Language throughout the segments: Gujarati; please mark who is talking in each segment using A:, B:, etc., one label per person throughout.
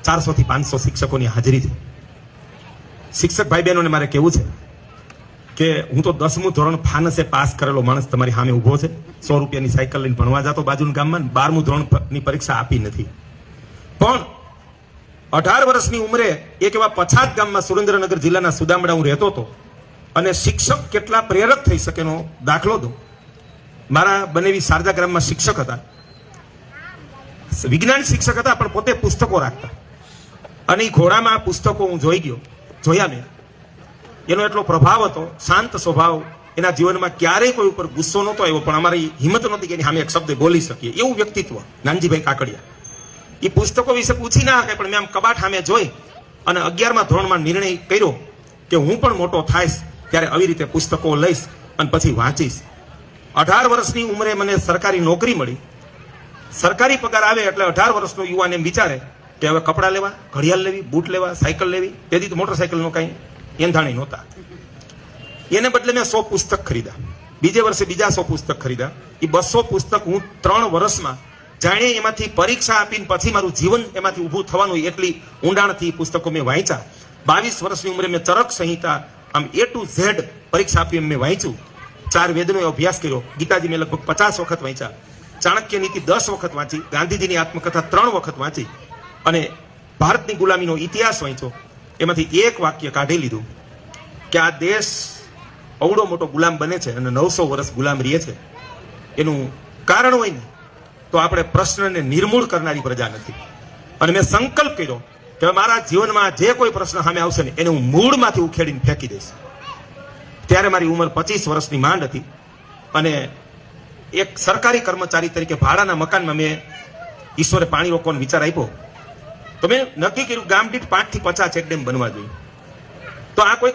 A: 400 થી 500 શિક્ષકોની હાજરી છે. શિક્ષક ભાઈ બહેનોને મારે કહેવું છે કે હું તો 10મું ધોરણ ફાનસે પાસ કરેલો માણસ તમારી સામે ઊભો છે. 100 રૂપિયાની સાયકલ લઈને ભણવા જતો બાજુના ગામમાં. 12મું ધોરણની પરીક્ષા આપી નથી. પણ 18 વર્ષની ઉંમરે એક એવા પછાત ગામમાં સુરેન્દ્રનગર જિલ્લાના સુદામડા હું રહેતો હતો અને શિક્ષક કેટલા પ્રેરક થઈ શકેનો દાખલો દો. મારા બનેવી શારદા ગ્રામમાં શિક્ષક હતા, વિજ્ઞાન શિક્ષક હતા, પણ પોતે પુસ્તકો રાખતા. અને એ ઘોડામાં પુસ્તકો હું જોયા મેં. એનો એટલો પ્રભાવ હતો, શાંત સ્વભાવ. એના જીવનમાં ક્યારેય કોઈ ઉપર ગુસ્સો નહોતો આવ્યો, પણ અમારી હિંમત નહોતી કે એની સામે એક શબ્દ બોલી શકીએ. એવું વ્યક્તિત્વ નાનજીભાઈ કાકડિયા. એ પુસ્તકો વિશે પૂછી ના શકે, પણ મેં આમ કબાટ સામે જોઈ અને 11મા ધોરણમાં નિર્ણય કર્યો કે હું પણ મોટો થાઈશ ત્યારે આવી રીતે પુસ્તકો લઈશ અને પછી વાંચીશ. 18 વર્ષની ઉંમરે મને સરકારી નોકરી મળી. સરકારી પગાર આવે એટલે 18 વર્ષનો યુવાન એમ વિચારે કે હવે કપડાં લેવા, ઘડિયાળ લેવી, બૂટ લેવા, સાયકલ લેવી. તેથી તો મોટરસાયકલનો કાંઈ એંધાણી નહોતા. એને બદલે મેં 100 પુસ્તક ખરીદ્યા. બીજે વર્ષે બીજા 100 પુસ્તક ખરીદ્યા. એ 200 પુસ્તક હું 3 વર્ષમાં જાણે એમાંથી પરીક્ષા આપીને પછી મારું જીવન એમાંથી ઊભું થવાનું એટલી ઊંડાણથી પુસ્તકો મેં વાંચ્યા. 22 વર્ષની ઉંમરે મેં ચરક સંહિતા આમ A to Z પરીક્ષા આપી મેં વાંચ્યું. 4 વેદનો અભ્યાસ કર્યો. ગીતાજી મેં લગભગ 50 વખત વાંચ્યા. ચાણક્ય નીતિ 10 વખત વાંચી. ગાંધીજીની આત્મકથા 3 વખત વાંચી. અને ભારતની ગુલામીનો ઇતિહાસ વાંચ્યો. એમાંથી એક વાક્ય કાઢી લીધું કે આ દેશ અવડો મોટો ગુલામ બને છે અને 900 વર્ષ ગુલામ રહે છે. એનું કારણ હોય ને તો આપણે પ્રશ્નને નિર્મૂળ કરનારી પ્રજા નથી. અને મેં સંકલ્પ કર્યો કે મારા જીવનમાં જે કોઈ પ્રશ્ન સામે આવશે ને એને હું મૂળમાંથી ઉખેડીને ફેંકી દઈશ. ત્યારે મારી ઉંમર 25 વર્ષની માંડ હતી અને એક સરકારી કર્મચારી તરીકે ભાડાના મકાનમાં મેં ઈશ્વરે પાણી રોકવાનો વિચાર આપ્યો. તો મેં નક્કી કર્યું ગામ દીઠ 5 થી 50 ચેકડેમ બનવા જોઈએ. તો આ કોઈ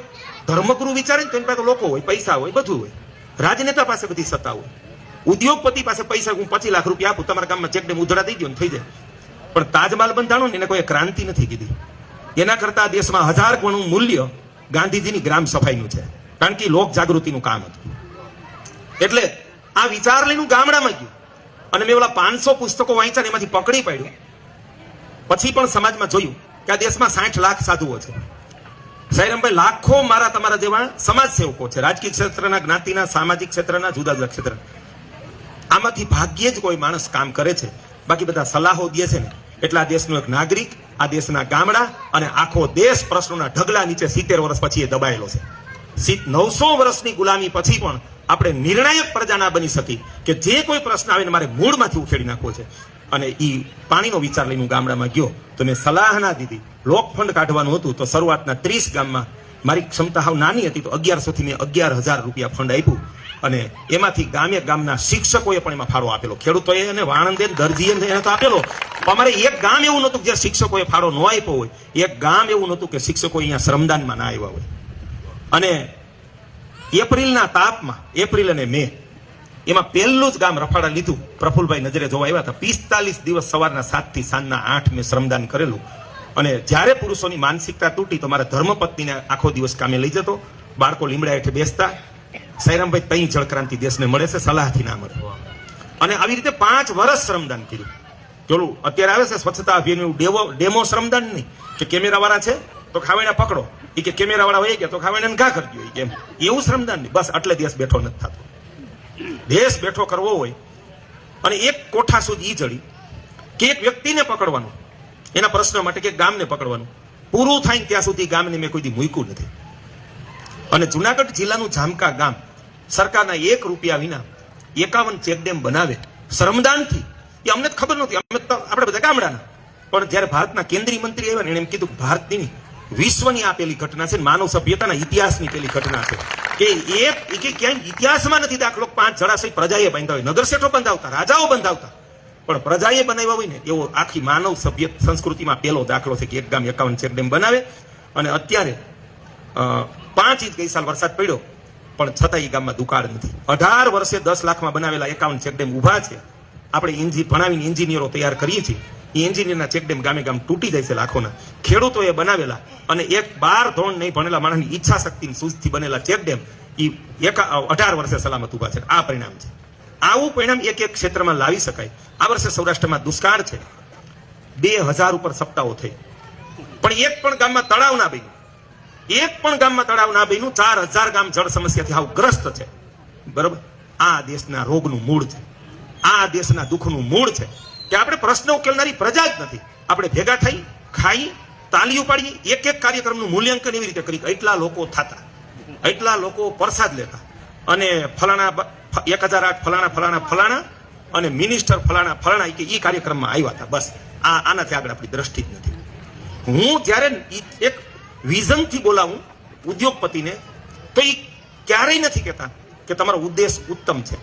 A: ધર્મગુરુ વિચારે ને તેની પાસે લોકો હોય, પૈસા હોય, બધું હોય. રાજનેતા પાસે બધી સત્તા હોય. ઉદ્યોગપતિ પાસે પૈસા, હું 25 લાખ રૂપિયા આપું, તમારા ગામમાં ચેકડેમ ઉધડા દઈ દો ને થઈ જાય. પણ તાજમહાલ બંધાણો ને એને કોઈ ક્રાંતિ નથી કીધી. એના કરતા દેશમાં 1000 ગણું મૂલ્ય ગાંધીજીની ગ્રામ સફાઈનું છે. કારણ કે લોક જાગૃતિનું કામ હતું. એટલે આ વિચાર લઈને ગામડામાં ગયું અને મેં ઓલા 500 પુસ્તકો વાંચ્યા એમાંથી પકડી પાડ્યું. પછી પણ સમાજમાં જોયું કે આ દેશમાં 60 લાખ સાધુઓ છે. સાઈરામભાઈ, લાખો મારા તમારા જેવા સમાજ સેવકો છે, રાજકીય ક્ષેત્રના, જ્ઞાતિના, સામાજિક ક્ષેત્રના, જુદા જુદા ક્ષેત્ર. આમાંથી ભાગ્યે જ કોઈ માણસ કામ કરે છે, બાકી બધા સલાહો દે છે ને. એટલે આ દેશનો એક નાગરિક, આ દેશના ગામડા અને આખો દેશ પ્રશ્નોના ઢગલા નીચે 70 વર્ષ પછી એ દબાયેલો છે. 900 વર્ષની ગુલામી પછી પણ આપણે નિર્ણાયક પ્રજા ના બની શકી કે જે કોઈ પ્રશ્ન આવે ને મારે મૂળમાંથી ઉખેડી નાખવો છે. અને એ પાણીનો વિચાર લઈને હું ગામડામાં ગયો તો મેં સલાહ ના દીધી. લોકફંડ કાઢવાનું હતું તો શરૂઆતના 30 ગામમાં મારી ક્ષમતા હાવ નાની હતી તો 1100 થી મેં 11,000 રૂપિયા ફંડ આપ્યું. અને એમાંથી ગામના શિક્ષકોએ પણ એમાં ફાળો આપેલો. ખેડૂતોએ અને વાણંદે, દરજીએ એને તો આપેલો. અમારે એક ગામ એવું નહોતું કે શિક્ષકોએ ફાળો ન આપ્યો હોય. એક ગામ એવું નહોતું કે શિક્ષકો અહીંયા શ્રમદાનમાં ના આવ્યા હોય. અને એપ્રિલના તાપમાં, એપ્રિલ અને મે, એમાં પહેલું જ ગામ રફાડા લીધું. પ્રફુલભાઈ નજરે જોવા આવ્યા હતા. 45 દિવસ સવારના 7 થી સાંજના 8 મેં શ્રમદાન કરેલું. અને જ્યારે પુરુષોની માનસિકતા તૂટી તો મારા ધર્મપત્નીને આખો દિવસ કામે લઈ જતો. બાળકો લીમડા હેઠે બેસતા. સાઈરામભાઈ, તઈ જળક્રાંતિ દેશને મળે છે, સલાહથી ના મળે. અને આવી રીતે 5 વર્ષ શ્રમદાન કર્યું. પેલું અત્યારે આવે છે સ્વચ્છતા અભિયાન, ડેમો શ્રમદાન નહીં કે કેમેરા વાળા છે તો ખાવાના પકડો, એ કે કેમેરા વાળા હોય ગયા તો ખાવાના ઘા કરજો. કેમ એવું શ્રમદાન નહીં. બસ એટલે દેશ બેઠો નથી થતો. દેશ બેઠો કરવો હોય અને એક કોઠા સુધી જડી કે એક વ્યક્તિને પકડવાનું, એના પ્રશ્ન માટે કે ગામને પકડવાનું, પૂરું થાય ત્યાં સુધી ગામને મેં કોઈ દી મૂક્યું નથી. અને જુનાગઢ જિલ્લાનું જામકા ગામ સરકારના 1 રૂપિયા વિના 51 ચેકડેમ બનાવે શ્રમદાનથી. એ અમને જ ખબર નહોતી. આપણે બધા ગામડાના. પણ જયારે ભારતના કેન્દ્રીય મંત્રી આવ્યા ને એને એમ કીધું ભારતની વિશ્વની આપેલી ઘટના છે, માનવ સભ્યતાના ઇતિહાસની પેલી ઘટના છે કે ક્યાંય ઇતિહાસમાં નથી દાખલો 5 જળાશય પ્રજાએ બાંધ્યા હોય. નગરશેઠો બંધાવતા, રાજાઓ બંધાવતા, પણ પ્રજાએ બનાવ્યા હોય ને એવો આખી માનવ સભ્ય સંસ્કૃતિમાં પહેલો દાખલો છે કે એક ગામ 51 ચેકડેમ બનાવે. અને અત્યારે 5 ઇંચ ગઈ સાલ વરસાદ પડ્યો પણ છતાં એ ગામમાં દુકાળ નથી. 18 વર્ષે 10 લાખમાં બનાવેલા 51 ચેકડેમ ઉભા છે. આપણે ભણાવીને એન્જિનિયરો તૈયાર કરીએ છીએ. એ એન્જિનિયરના ચેકડેમ ગામે ગામ તૂટી જાય છે લાખોના. ખેડૂતોએ બનાવેલા અને એક 12 ધોરણ નહીં ભણેલા માણસની ઈચ્છા શક્તિની સૂઝથી બનેલા ચેકડેમ એ 18 વર્ષે સલામત ઉભા છે. આ પરિણામ છે. આવું પરિણામ એક એક ક્ષેત્રમાં લાવી શકાય. આ વર્ષે સૌરાષ્ટ્રમાં દુષ્કાળ છે. 2000 ઉપર સપ્તાહો થઈ. પણ એક પણ ગામમાં તળાવ ના બન્યું, એક પણ ગામમાં તળાવ ના બન્યું. 4000 ગામ જળ સમસ્યાથી હાવ ગ્રસ્ત છે. બરોબર, આ દેશના રોગનું મૂળ છે, આ દેશના દુઃખનું મૂળ છે કે આપણે પ્રશ્ન ઉકેલનારી પ્રજા જ નથી. આપણે ભેગા થઈ, ખાઈ, તાલીઓ પાડીએ, એક એક કાર્યક્રમનું મૂલ્યાંકન એવી રીતે કરી. એટલા લોકો થતા, એટલા લોકો પ્રસાદ લેતા, અને ફલાણા 1008 ફલાણા ફલાણા ફલાણા અને મિનિસ્ટર ફલાણા ફલાણા કે એ કાર્યક્રમમાં આવ્યા હતા. બસ આનાથી આગળ આપણી દ્રષ્ટિ જ નથી. હું જ્યારે એક વિઝનથી બોલાવું ઉદ્યોગપતિને, તો એ ક્યારેય નથી કહેતા કે તમારો ઉદ્દેશ ઉત્તમ છે,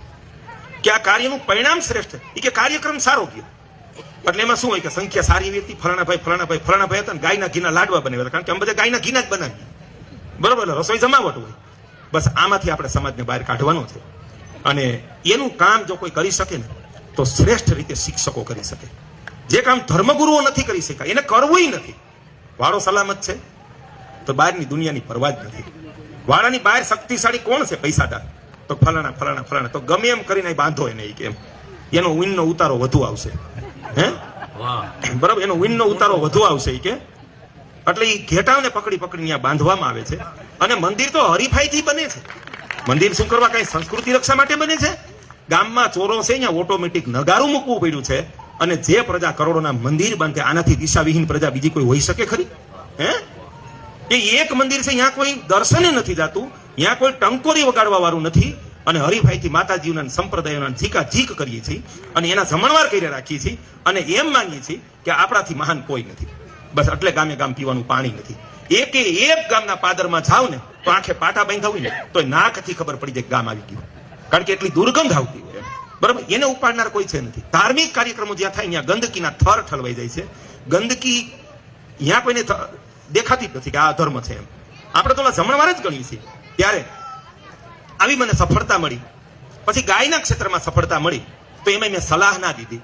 A: કે આ કાર્યનું પરિણામ શ્રેષ્ઠ છે. એ કે કાર્યક્રમ સારો ગયો. એટલે એમાં શું હોય કે સંખ્યા સારી એવી હતી, ફલાણા ભાઈ હતા, ગાયના ઘીના લાડવા બનાવ્યા હતા, કારણ કે અમે બધા ગાયના ઘીના જ બનાવીએ. બરોબર, એટલે રસોઈ જમાવટ હોય. બસ આમાંથી આપણે સમાજને બહાર કાઢવાનો છે, અને એનું કામ જો કોઈ કરી શકે ને તો શ્રેષ્ઠ રીતે શિક્ષકો કરી શકે. જે કામ ધર્મગુરુઓ નથી કરી શક્યા એને કરવું નથી. વાળો સલામત છે તો બહારની દુનિયાની પરવા જ નથી. વાળાની બહાર શક્તિશાળી કોણ છે? પૈસાદાર. તો ફલાણા ફલાણા ફલાણા, તો ગમે એમ કરીને બાંધો એને, કે એનો વિનનો ઉતારો વધુ આવશે. હે, બરાબર, એનો વિનનો ઉતારો વધુ આવશે કે એટલે એ ઘેટાઓને પકડી પકડી બાંધવામાં આવે છે. અને મંદિર તો હરીફાઈથી બને છે. મંદિર શું કરવા? કઈ સંસ્કૃતિ રક્ષા માટે બને છે? ગામમાં ચોરો છે, અહીંયા ઓટોમેટિક નગારું મૂકવું પડ્યું છે. અને જે પ્રજા કરોડોના મંદિર બાંધે, આનાથી દિશાવિહીન પ્રજા બીજી કોઈ હોઈ શકે ખરી? હે, એ એક મંદિર છે, અહીંયા કોઈ દર્શને નથી જાતું, અહીંયા કોઈ ટંકોરી વગાડવા વાળું નથી, અને હરીફાઈથી માતાજીના સંપ્રદાયોના ઝીકા ઝીક કરીએ છીએ, અને એના જમણવાર કરી રાખીએ છીએ, અને એમ માંગીએ છીએ કે આપણાથી મહાન કોઈ નથી. બસ એટલે ગામે ગામ પીવાનું પાણી નથી. એકે એક ગામના પાદરમાં જાવ ને તો આંખે પાટા બાંધા હોય ને તો નાકથી ખબર પડી જાય ગામ આવી ગયું, કારણ કે એટલી દુર્ગંધ આવતી હોય. બરાબર, એને ઉપાડનાર કોઈ છે નથી. ધાર્મિક કાર્યક્રમો જ્યાં થાય ત્યાં ગંદકીના થર ઠલવાઈ જાય છે. ગંદકી ત્યાં કોઈને દેખાતી જ નથી કે આ અધર્મ છે એમ. આપણે તો જમણવાર જ ગણીએ છીએ. ત્યારે આવી મને સફળતા મળી, પછી ગાયના ક્ષેત્રમાં સફળતા મળી, તો એમાં મેં સલાહ ના દીધી.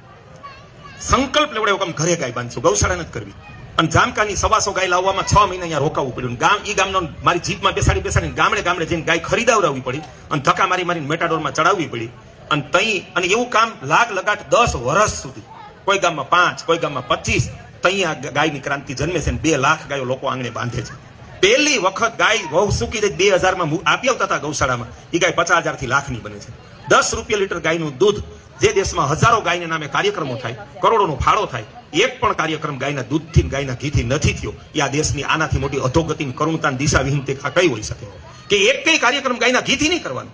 A: સંકલ્પ લેવડાવ્યો કે ઘરે ગાય બાંધશું, ગૌશાળા નથી કરવી. અને જામકાની 125 ગાય લાવવામાં 6 મહિના અહીંયા રોકાવવું પડ્યું. ગામનો મારી જીપમાં બેસાડીને ગામડે ગામડે જઈને ગાય ખરીદાવડાવવી પડી, અને ધક્કા મારીને મેટાડોરમાં ચડાવવી પડી. અને એવું કામ લાગ લગાટ 10 વર્ષ સુધી, કોઈ ગામમાં 5, કોઈ ગામમાં 25. ત્યાં ગાયની ક્રાંતિ જન્મે છે, 2 લાખ ગાયો લોકો આંગણે બાંધે છે. પહેલી વખત ગાય વહુ સૂકી જાય 2000માં આપી આવતા હતા ગૌશાળામાં, એ ગાય 50,000 થી લાખની બને છે. 10 રૂપિયા લીટર ગાયનું દૂધ. જે દેશમાં હજારો ગાયના નામે કાર્યક્રમો થાય, કરોડોનો ફાળો થાય, એક પણ કાર્યક્રમ ગાયના દૂધથી ગાયના ઘીથી નથી થયો. એ આ દેશની આનાથી મોટી અધોગતિ, કરુણતા, દિશાવિહીન તે કઈ હોઈ શકે કે એક કઈ કાર્યક્રમ ગાયના ઘીથી નહીં કરવાનો,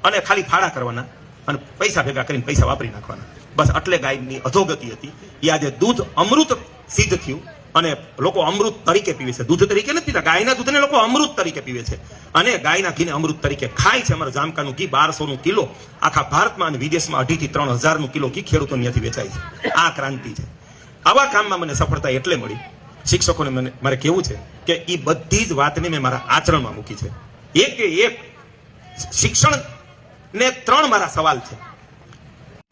A: અને ખાલી ફાળા કરવાના, અને પૈસા ભેગા કરીને પૈસા વાપરી નાખવાના. બસ એટલે ગાયની અધોગતિ હતી. એ આજે દૂધ અમૃત સિદ્ધ થયું, અને લોકો અમૃત તરીકે પીવે છે. દૂધ તરીકે નથી પીતા, ગાયના દૂધને લોકો અમૃત તરીકે પીવે છે, અને ગાયના ઘીને અમૃત તરીકે ખાય છે. અમારા જામકાનું ઘી 1200 કિલો આખા ભારતમાં અને વિદેશમાં 2,500 થી 3,000 કિલો ઘી ખેડૂતો ત્યાંથી વેચાય છે. આ ક્રાંતિ છે. આવા કામમાં મને સફળતા એટલે મળી. શિક્ષકોને મારે કેવું છે કે એ બધી જ વાતને મેં મારા આચરણમાં મૂકી છે. એક શિક્ષણ ને 3 મારા સવાલ છે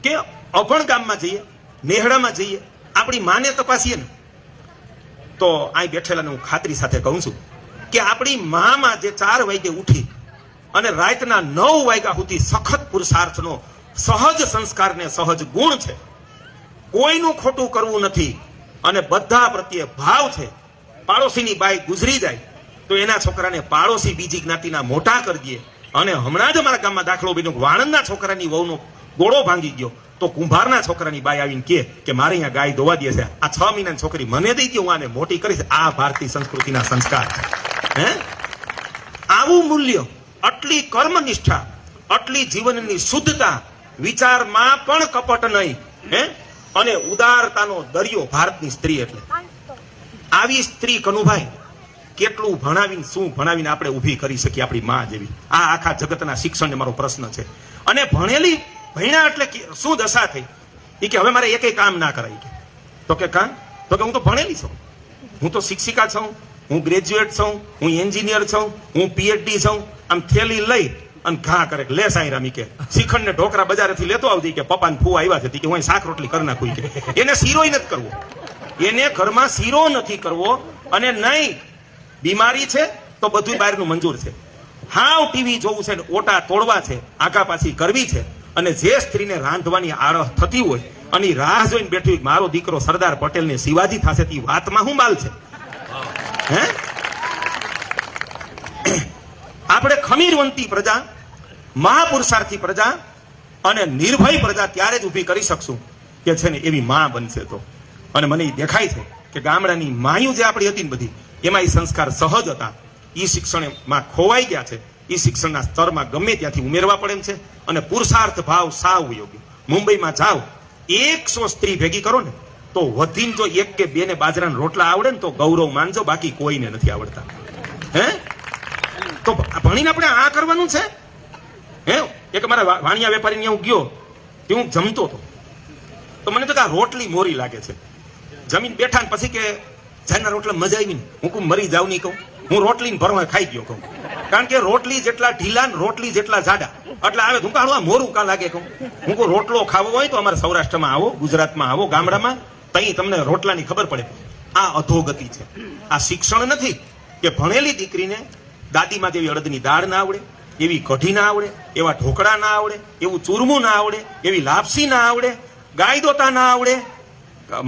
A: કે અભણ ગામમાં જઈએ, નેહડામાં જઈએ, આપણી માને તપાસીએ ને તો અહીં બેઠેલાને હું ખાતરી સાથે કહું છું કે આપણી મામાં જે 4 વાગે ઉઠી અને રાતના 9 વાગ્યા સુધી સખત પુરુષાર્થનો સહજ સંસ્કાર ને સહજ ગુણ છે. કોઈનું ખોટું કરવું નથી, અને બધા પ્રત્યે ભાવ છે. પાડોશીની બાઈ ગુજરી જાય તો એના છોકરાને પાડોશી બીજી જ્ઞાતિના મોટા કરી દે. અને હમણાં જ અમારા ગામમાં દાખલો બન્યો, વાણંદના છોકરાની વહુનો ગોળો ભાંગી ગયો, તો કુંભારના છોકરાની બાઈ આવીને કે મારે અહીંયા ગાય દોવા દે છે, આ 6 મહિનાની છોકરી મને દઈ દે, હું આને મોટી કરીશ. આ ભારતીય સંસ્કૃતિના સંસ્કાર છે. હે, આવું મૂલ્ય, આટલી કર્મનિષ્ઠા, આટલી જીવનની શુદ્ધતા, વિચારમાં પણ કપટ નહીં, હે, અને ઉદારતાનો દરિયો ભારતની સ્ત્રી. એટલે આવી સ્ત્રી કનુભાઈ કેટલું ભણાવીને શું ભણાવીને આપણે ઊભી કરી શકીએ આપણી માં જેવી? આ આખા જગતના શિક્ષણને મારો પ્રશ્ન છે. અને ભણ્યા એટલે શું દશા થઈ? એ કે હવે મારે એકેય કામ ના કરાય. તો કે કામ? તો કે હું તો ભણેલી છું, હું તો શિક્ષિકા છું, હું ગ્રેજ્યુએટ છું, હું એન્જિનિયર છું, હું PhD છું. આમ થેલી લઈ અને ઘા કરે, લે સાંઈ રામી કે શ્રીખંડ ને ઢોકરા બજારેથી લેતો આવતી, કે પપ્પા ને ફૂવા આવ્યા છે, કે હું શાક રોટલી કરી નાખું. કે એને શીરોય નથી કરવો, એને ઘરમાં શીરો નથી કરવો. અને નહીં બીમારી છે તો બધું બહારનું મંજૂર છે. હાવ ટીવી જોવું છે, ઓટા તોડવા છે, આગા પાછી કરવી છે. અને જે સ્ત્રીને રાંધવાની આળસ થતી હોય અને રાહ જોઈને બેઠી હોય મારો દીકરો સરદાર પટેલ ને શિવાજી થશે, તે વાતમાં શું માલ છે? હે આપણે ખમીરવંતી પ્રજા, મહાપુરુષાર્થી પ્રજા અને નિર્ભય પ્રજા ત્યારે જ ઊભી કરી શકશું કે છે ને એવી માં બનશે તો. અને મને એ દેખાય છે કે ગામડાની માયું જે આપણી હતી ને બધી, એમાં એ સંસ્કાર સહજ હતા, એ શિક્ષણમાં ખોવાઈ ગયા છે. એ શિક્ષણના સ્તરમાં ગમે ત્યાંથી ઉમેરવા પડે એમ છે. અને પુરુષાર્થ ભાવ સાવ યોગ્ય. મુંબઈમાં જાઓ, 100 સ્ત્રી ભેગી કરો ને તો વધીને જો 1 કે 2 ને બાજરાના રોટલા આવડે ને તો ગૌરવ માનજો, બાકી કોઈને નથી આવડતા. હે તો ભણીને આપણે આ કરવાનું છે. હે એક મારા વાણિયા વેપારીને હું ગયો, તે હું જમતો હતો, તો મને તો કે આ રોટલી મોરી લાગે છે. જમીન બેઠા ને પછી કે જારના રોટલા મજા આવી ને, હું કહું મરી જાવ નહીં કહું, હું રોટલીને ભરવા ખાઈ ગયો કહું. કારણ કે રોટલી જેટલા ઢીલા ને રોટલી જેટલા જાડા એટલે આવે. હું કહું આ મોરું કા લાગે કહું. હું કહું રોટલો ખાવો હોય તો અમારા સૌરાષ્ટ્રમાં આવો, ગુજરાતમાં આવો, ગામડામાં, તઈ તમને રોટલાની ખબર પડે. આ અધોગતિ છે, આ શિક્ષણ નથી. કે ભણેલી દીકરીને દાદીમાં જેવી અડદની દાળ ના આવડે, એવી કઢી ના આવડે, એવા ઢોકળા ના આવડે, એવું ચૂરમું ના આવડે, એવી લાપસી ના આવડે, ગાય દોતા ના આવડે,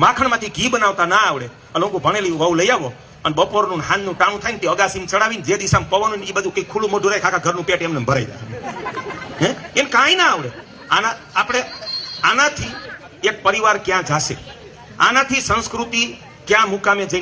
A: માખણમાંથી ઘી બનાવતા ના આવડે. અને લોકો ભણેલી વહુ લઈ આવો અને બપોરનું હાનનું ટાણું થાય ને તે અગાસીમાં ચડાવીને જે દિશામાં પવન એ બધું કઈ ખુલ્લું મોઢું રહે, આખા ઘરનું પેટ એમને ભરાઈ જાય. હે એને કાંઈ ના આવડે. આનાથી એક પરિવાર ક્યાં જશે? આનાથી સંસ્કૃતિ ક્યાં મુકામે જઈ